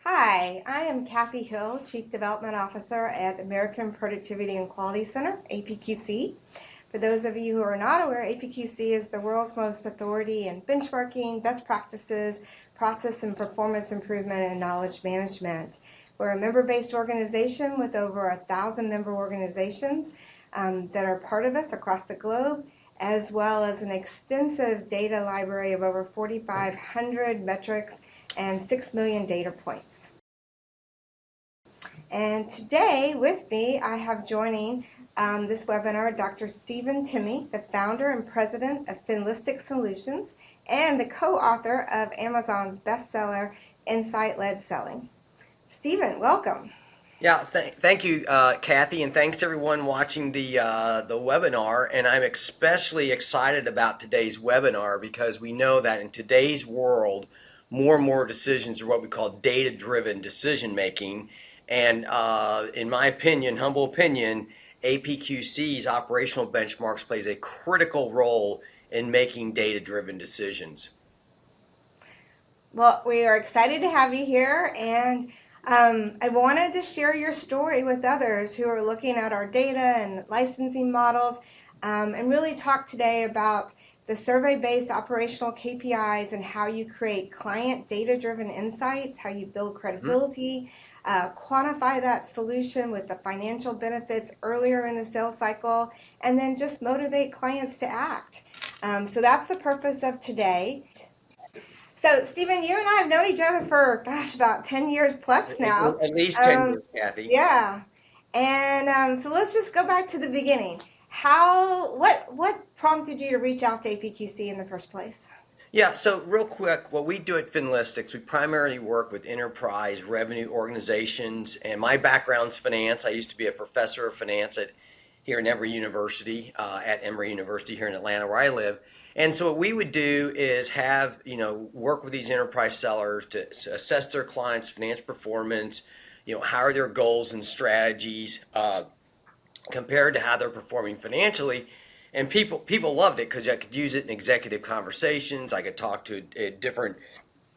Hi, I am Kathy Hill, Chief Development Officer at American Productivity and Quality Center, APQC. For those of you who are not aware, APQC is the world's most authority in benchmarking, best practices, process and performance improvement, and knowledge management. We're a member-based organization with over 1,000 member organizations that are part of us across the globe, as well as an extensive data library of over 4,500 metrics and 6 million data points. And today with me, I have joining this webinar Dr. Stephen Timme, the founder and president of FinListics Solutions and the co-author of Amazon's bestseller, Insight-Led Selling. Stephen, welcome. Yeah, thank you, Kathy, and thanks everyone watching the webinar. And I'm especially excited about today's webinar because we know that in today's world, more and more decisions are what we call data-driven decision making. And in my opinion, humble opinion, APQC's operational benchmarks plays a critical role in making data-driven decisions. Well, we are excited to have you here, and I wanted to share your story with others who are looking at our data and licensing models, and really talk today about the survey-based operational KPIs and how you create client data-driven insights, how you build credibility, quantify that solution with the financial benefits earlier in the sales cycle, and then just motivate clients to act. So that's the purpose of today. So, Stephen, you and I have known each other for, about 10 years plus now. At least 10 years, Kathy. Yeah. And so let's just go back to the beginning. What prompted you to reach out to APQC in the first place? Yeah, so real quick, what we do at FinListics, we primarily work with enterprise revenue organizations, and my background's finance. I used to be a professor of finance here at Emory University, here in Atlanta, where I live. And so what we would do is work with these enterprise sellers to assess their clients' financial performance, how are their goals and strategies compared to how they're performing financially. And people loved it because I could use it in executive conversations. I could talk to different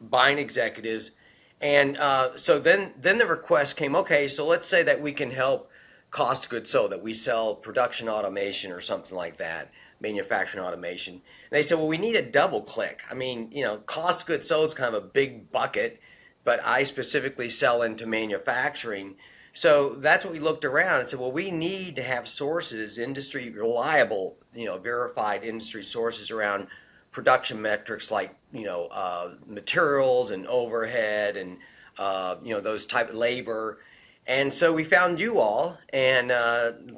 buying executives. And so then the request came, okay, so let's say that we can help cost of goods sold, that we sell production automation or something like that, manufacturing automation. And they said, well, we need a double click. I mean, cost of goods sold is kind of a big bucket, but I specifically sell into manufacturing. So that's what we looked around and said, well, we need to have sources, industry reliable, verified industry sources around production metrics like, materials and overhead and, those type of labor. And so we found you all and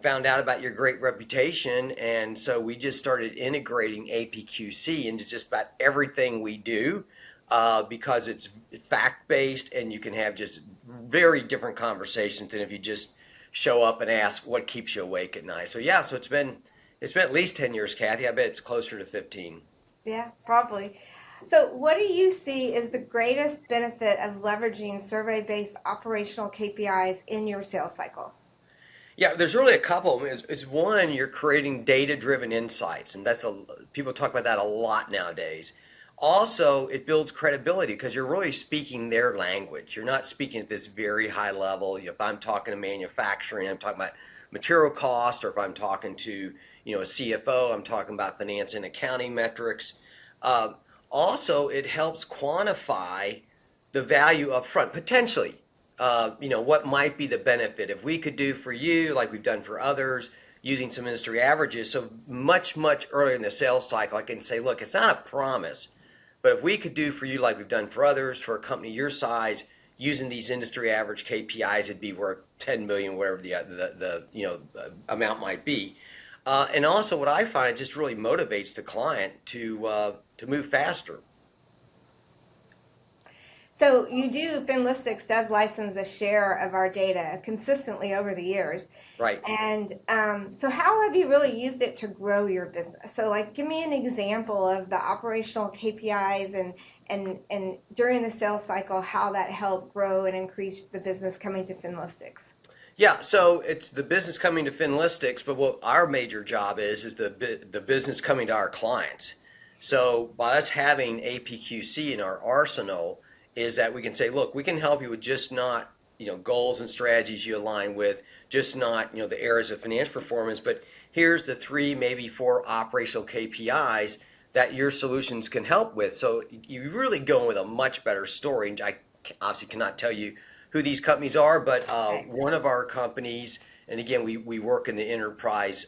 found out about your great reputation. And so we just started integrating APQC into just about everything we do because it's fact-based and you can have just very different conversations than if you just show up and ask what keeps you awake at night. So yeah, so it's been at least 10 years, Kathy. I bet it's closer to 15. Yeah, probably. So what do you see as the greatest benefit of leveraging survey-based operational KPIs in your sales cycle? Yeah, there's really a couple. It's one, you're creating data-driven insights, and people talk about that a lot nowadays. Also, it builds credibility because you're really speaking their language. You're not speaking at this very high level. If I'm talking to manufacturing, I'm talking about material cost, or if I'm talking to a CFO, I'm talking about finance and accounting metrics. Also, it helps quantify the value up front, potentially. What might be the benefit if we could do for you like we've done for others using some industry averages. So much earlier in the sales cycle, I can say, look, it's not a promise, but if we could do for you like we've done for others, for a company your size, using these industry average KPIs, it'd be worth 10 million, whatever the amount might be. And also what I find, it just really motivates the client to move faster. So FinListics does license a share of our data consistently over the years. Right. And so how have you really used it to grow your business? So give me an example of the operational KPIs and during the sales cycle, how that helped grow and increase the business coming to FinListics. Yeah, so it's the business coming to FinListics, but what our major job is the business coming to our clients. So by us having APQC in our arsenal is that we can say, look, we can help you with just not, goals and strategies you align with, just not, the areas of financial performance, but here's the 3, maybe 4 operational KPIs that your solutions can help with. So you really go in with a much better story. And I obviously cannot tell you who these companies are, but Okay. one of our companies, and again, we work in the enterprise,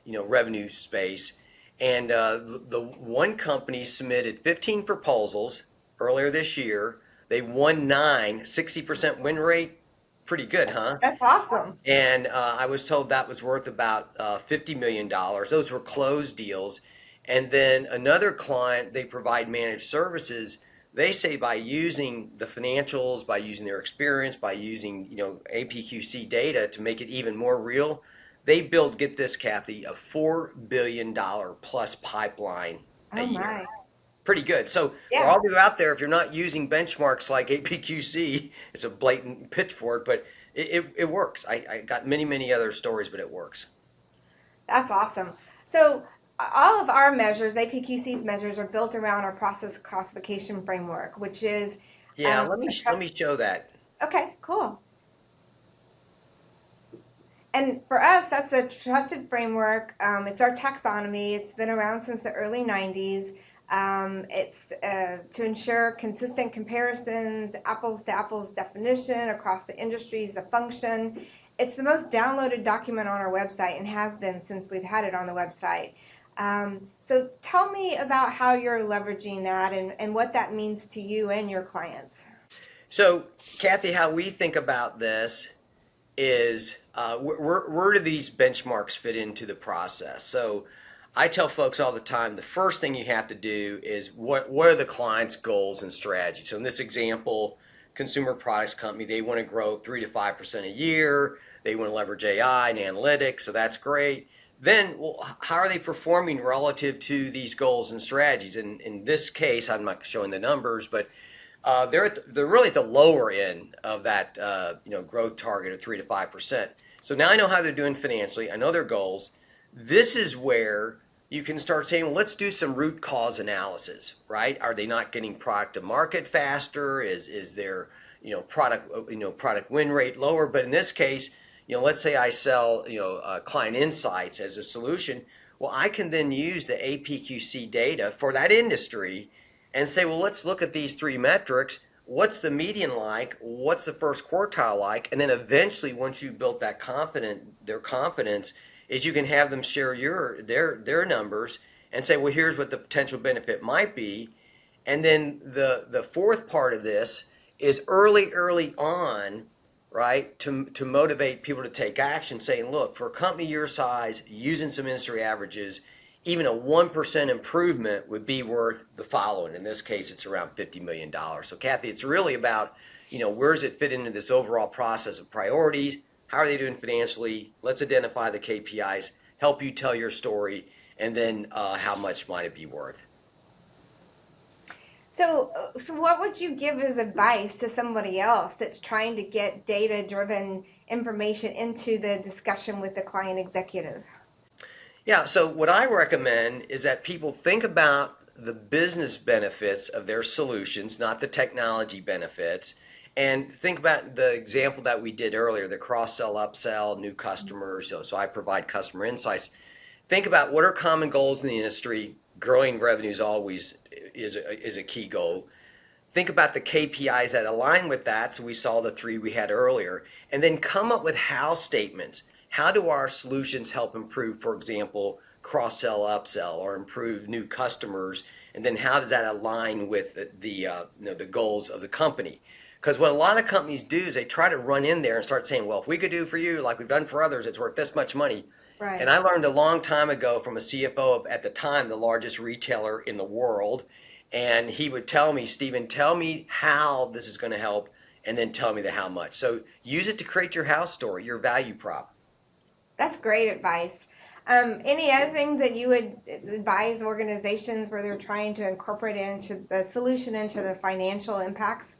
revenue space, and the one company submitted 15 proposals earlier this year. They won 9, 60% win rate. Pretty good, huh? That's awesome. And I was told that was worth about $50 million. Those were closed deals. And then another client, they provide managed services. They say by using the financials, by using their experience, by using APQC data to make it even more real, they build, get this, Kathy, a $4 billion plus pipeline a Oh year. my. Pretty good. So for Yeah. all of you out there, if you're not using benchmarks like APQC, it's a blatant pitch for it, but it works. I got many other stories, but it works. That's awesome. So all of our measures, APQC's measures, are built around our process classification framework, which is Yeah, a let trust. me show that. Okay, cool. And for us, that's a trusted framework. It's our taxonomy. It's been around since the early 90s. It's to ensure consistent comparisons, apples to apples definition across the industries of function. It's the most downloaded document on our website and has been since we've had it on the website. So tell me about how you're leveraging that and what that means to you and your clients. So, Kathy, how we think about this is where do these benchmarks fit into the process? So I tell folks all the time, the first thing you have to do is what are the client's goals and strategies? So in this example, consumer products company, they want to grow 3 to 5% a year. They want to leverage AI and analytics, so that's great. Then, well, how are they performing relative to these goals and strategies? And in this case, I'm not showing the numbers, but they're really at the lower end of that growth target of 3 to 5%. So now I know how they're doing financially. I know their goals. This is where you can start saying, well, let's do some root cause analysis, right? Are they not getting product to market faster? Is their product win rate lower? But in this case, let's say I sell client insights as a solution. Well, I can then use the APQC data for that industry and say, well, let's look at these 3 metrics. What's the median like? What's the first quartile like? And then eventually, once you built their confidence, is you can have them share their numbers and say, well, here's what the potential benefit might be. And then the fourth part of this is early on, right, to motivate people to take action, saying, look, for a company your size, using some industry averages, even a 1% improvement would be worth the following. In this case, it's around $50 million. So, Kathy, it's really about, where does it fit into this overall process of priorities? How are they doing financially? Let's identify the KPIs, help you tell your story, and then how much might it be worth? So what would you give as advice to somebody else that's trying to get data-driven information into the discussion with the client executive? Yeah, so what I recommend is that people think about the business benefits of their solutions, not the technology benefits, and think about the example that we did earlier, the cross-sell, upsell, new customers. So I provide customer insights. Think about what are common goals in the industry. Growing revenues always is a key goal. Think about the KPIs that align with that. So we saw the 3 we had earlier, and then come up with how statements. How do our solutions help improve, for example, cross-sell, upsell, or improve new customers? And then how does that align with the goals of the company? Because what a lot of companies do is they try to run in there and start saying, well, if we could do for you like we've done for others, it's worth this much money. And Right. I learned a long time ago from a CFO of, at the time, the largest retailer in the world. And he would tell me, Stephen, tell me how this is going to help, and then tell me the how much. So use it to create your house story, your value prop. That's great advice. Any other things that you would advise organizations where they're trying to incorporate it into the solution into the financial impacts?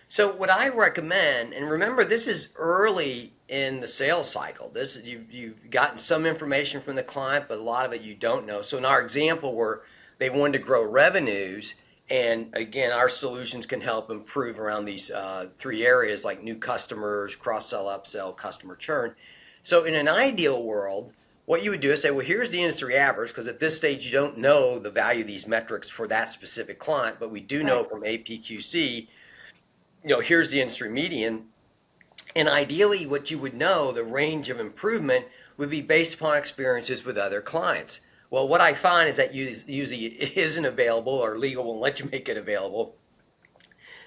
So what I recommend, and remember this is early in the sales cycle. This you've gotten some information from the client, but a lot of it you don't know. So in our example where they wanted to grow revenues, and again, our solutions can help improve around these three areas like new customers, cross-sell, upsell, customer churn. So in an ideal world, what you would do is say, well, here's the industry average, because at this stage you don't know the value of these metrics for that specific client, but we do know from APQC, here's the industry median. And ideally, what you would know, the range of improvement would be based upon experiences with other clients. Well, what I find is that usually it isn't available, or legal won't let you make it available.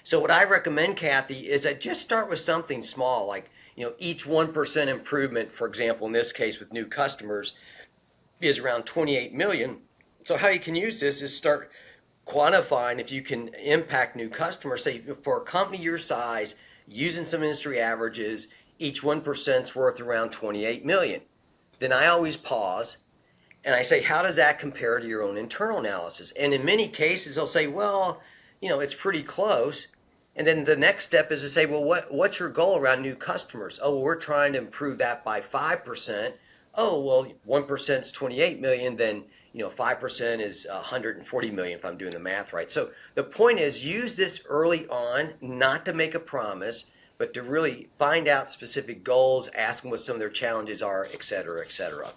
So what I recommend, Kathy, is that just start with something small, like each 1% improvement, for example, in this case with new customers, is around 28 million. So how you can use this is start quantifying if you can impact new customers. Say for a company your size, using some industry averages, each 1% is worth around 28 million. Then I always pause and I say, how does that compare to your own internal analysis? And in many cases, they'll say, well, it's pretty close. And then the next step is to say, well, what's your goal around new customers? Oh, well, we're trying to improve that by 5%. Oh, well, 1% is 28 million, then 5% is 140 million if I'm doing the math right. So the point is, use this early on, not to make a promise, but to really find out specific goals, ask them what some of their challenges are, et cetera, et cetera.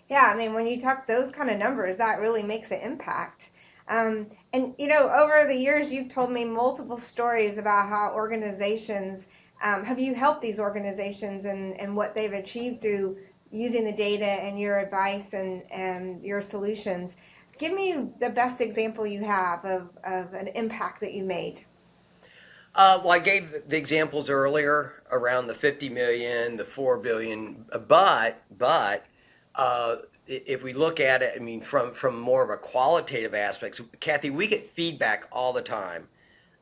Yeah, I mean, when you talk those kind of numbers, that really makes an impact. And over the years, you've told me multiple stories about how organizations, have you helped these organizations and what they've achieved through using the data and your advice and your solutions. Give me the best example you have of an impact that you made. Well, I gave the examples earlier around the 50 million, the 4 billion, but if we look at it, I mean, from more of a qualitative aspect, so Kathy, we get feedback all the time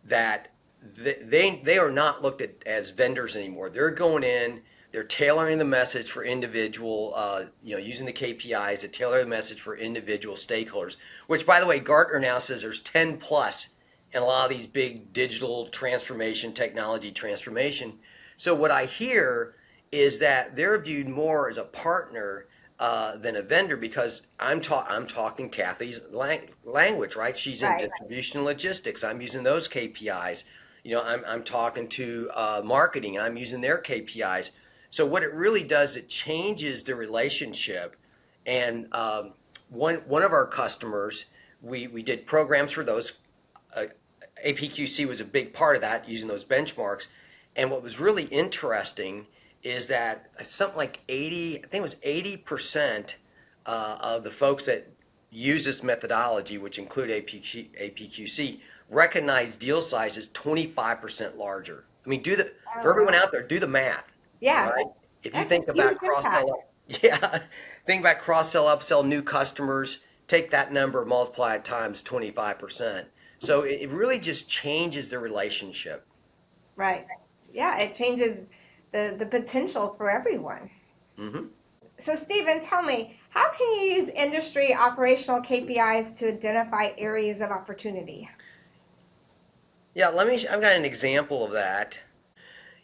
that they are not looked at as vendors anymore. They're going in, they're tailoring the message for individual, using the KPIs to tailor the message for individual stakeholders, which, by the way, Gartner now says there's 10 plus in a lot of these big digital transformation, technology transformation. So what I hear is that they're viewed more as a partner than a vendor, because I'm talking Kathy's language, right? She's in distribution logistics. I'm using those KPIs. I'm talking to marketing. I'm using their KPIs. So what it really does, it changes the relationship. And one of our customers, we did programs for those. APQC was a big part of that, using those benchmarks. And what was really interesting is that something like 80% of the folks that use this methodology, which include APQC, recognize deal sizes 25% larger. I mean, for everyone out there, do the math. Yeah. Right? If you think about cross-sell, think about cross-sell, upsell, new customers, take that number, multiply it times 25%. So it really just changes the relationship. Right. Yeah, it changes the potential for everyone. Mm-hmm. So Stephen, tell me, how can you use industry operational KPIs to identify areas of opportunity? Yeah, I've got an example of that.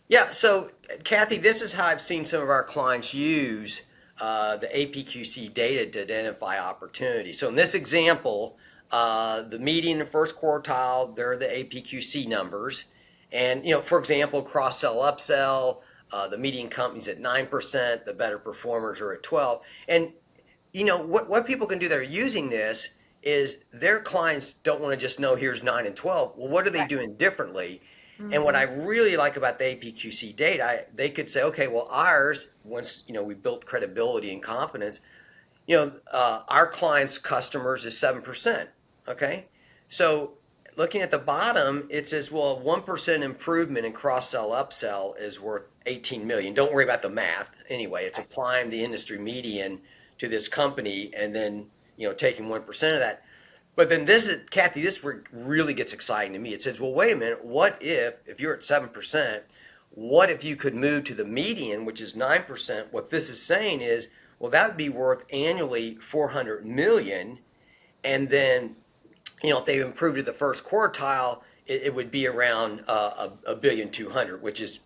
Yeah, so Kathy, this is how I've seen some of our clients use the APQC data to identify opportunities. So in this example, the median and first quartile, they're the APQC numbers. And, for example, cross-sell, upsell, the median company's at 9%, the better performers are at 12%. And, what people can do that are using this is their clients don't want to just know here's 9 and 12. Well, what are they doing differently? Mm-hmm. And what I really like about the APQC data, they could say, okay, well, ours, once, we built credibility and confidence, our clients' customers is 7%. Okay. So looking at the bottom, it says, well, 1% improvement in cross-sell, upsell is worth 18 million. Don't worry about the math. Anyway, it's applying the industry median to this company and then, taking 1% of that. But then Kathy, this really gets exciting to me. It says, well, wait a minute. What if you're at 7%, what if you could move to the median, which is 9%? What this is saying is, well, that would be worth annually 400 million. And then, if they improve to the first quartile, it would be around a billion 200, which is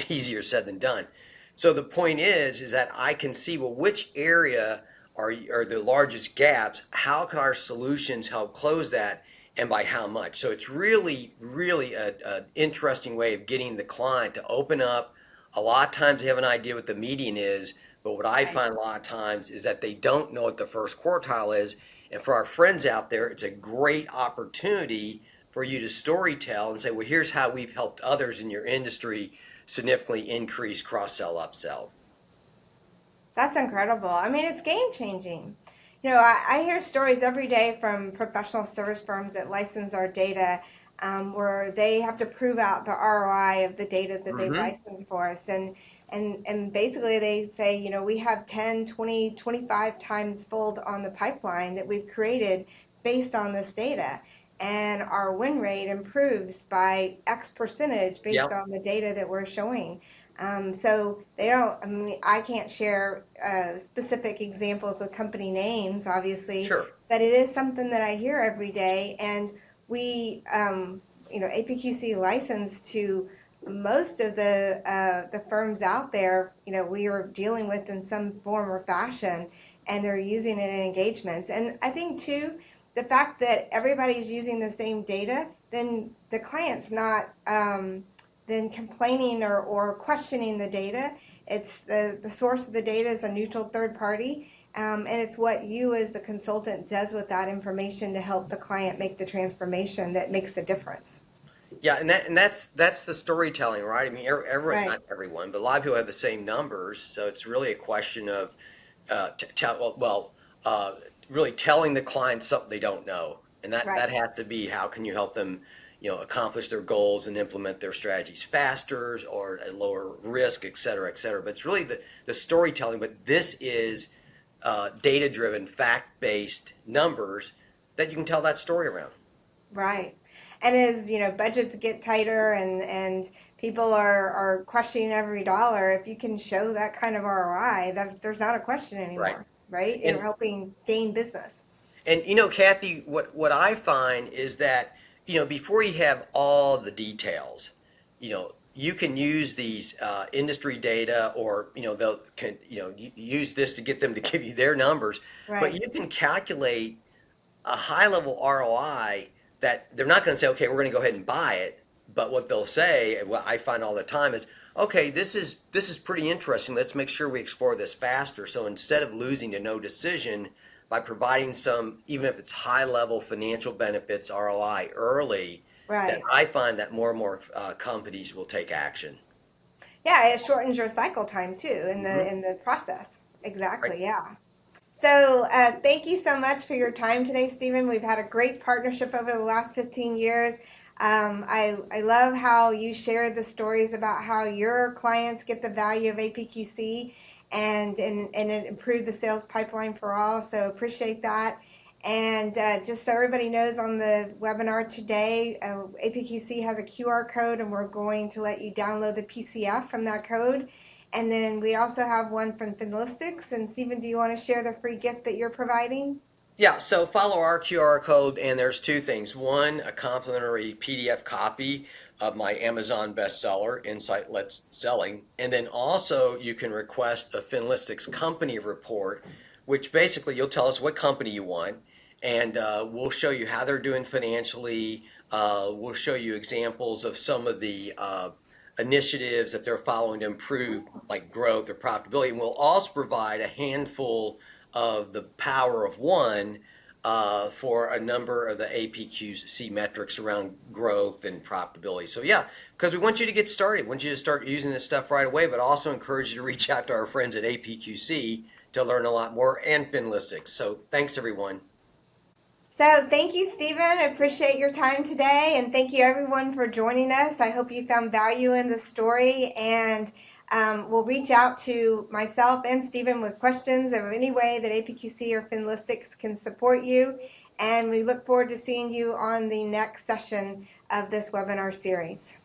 easier said than done. So the point is that I can see, well, which area are the largest gaps? How can our solutions help close that, and by how much? So it's really, really an interesting way of getting the client to open up. A lot of times they have an idea what the median is, but what I Right. find a lot of times is that they don't know what the first quartile is. And for our friends out there, it's a great opportunity for you to story tell and say, well, here's how we've helped others in your industry significantly increase cross sell, upsell. That's incredible. I mean, it's game changing. I hear stories every day from professional service firms that license our data, where they have to prove out the ROI of the data that they've Mm-hmm. licensed for us. And basically they say, we have 10, 20, 25 times fold on the pipeline that we've created based on this data. And our win rate improves by X percentage based Yep. on the data that we're showing. So they don't, I mean, I can't share specific examples with company names, obviously, Sure. but it is something that I hear every day. And we, APQC licensed to most of the firms out there, we are dealing with in some form or fashion, and they're using it in engagements. And I think too, the fact that everybody's using the same data, then the client's not then complaining or questioning the data. It's the source of the data is a neutral third party, and it's what you as the consultant does with that information to help the client make the transformation that makes the difference. Yeah, and that's the storytelling, right? I mean, everyone, Right, not everyone, but a lot of people have the same numbers, so it's really a question of really telling the client something they don't know, and that right. has to be how can you help them, accomplish their goals and implement their strategies faster or at lower risk, et cetera, et cetera. But it's really the storytelling. But this is data driven, fact based numbers that you can tell that story around. Right. And as budgets get tighter and people are questioning every dollar, if you can show that kind of ROI, that there's not a question Right. anymore, right? You're And helping gain business. And Kathy, what I find is that before you have all the details, you can use these industry data, or they'll can use this to get them to give you their numbers, but Right. you can calculate a high level ROI that they're not going to say, okay, we're going to go ahead and buy it. But what they'll say, and what I find all the time is, okay, this is pretty interesting. Let's make sure we explore this faster. So instead of losing to no decision by providing some, even if it's high level financial benefits ROI early, that Right. I find that more and more companies will take action. Yeah, it shortens your cycle time too in the Hmm. in the process. Right. Exactly. Yeah. So thank you so much for your time today, Stephen. We've had a great partnership over the last 15 years. I love how you shared the stories about how your clients get the value of APQC and it improved the sales pipeline for all. So appreciate that. And just so everybody knows, on the webinar today, APQC has a QR code, and we're going to let you download the PCF from that code. And then we also have one from FinListics. And Stephen, do you want to share the free gift that you're providing? Yeah, so follow our QR code, and there's two things. One, a complimentary PDF copy of my Amazon bestseller, Insight Let's Selling. And then also, you can request a FinListics company report, which basically you'll tell us what company you want, and we'll show you how they're doing financially. We'll show you examples of some of the initiatives that they're following to improve, like growth or profitability. And we'll also provide a handful of the power of one for a number of the APQC metrics around growth and profitability. So yeah, because we want you to get started. We want you to start using this stuff right away, but also encourage you to reach out to our friends at APQC to learn a lot more, and FinListics. So thanks everyone. So thank you, Stephen. I appreciate your time today. And thank you, everyone, for joining us. I hope you found value in the story. And we'll reach out to myself and Stephen with questions of any way that APQC or FinListics can support you. And we look forward to seeing you on the next session of this webinar series.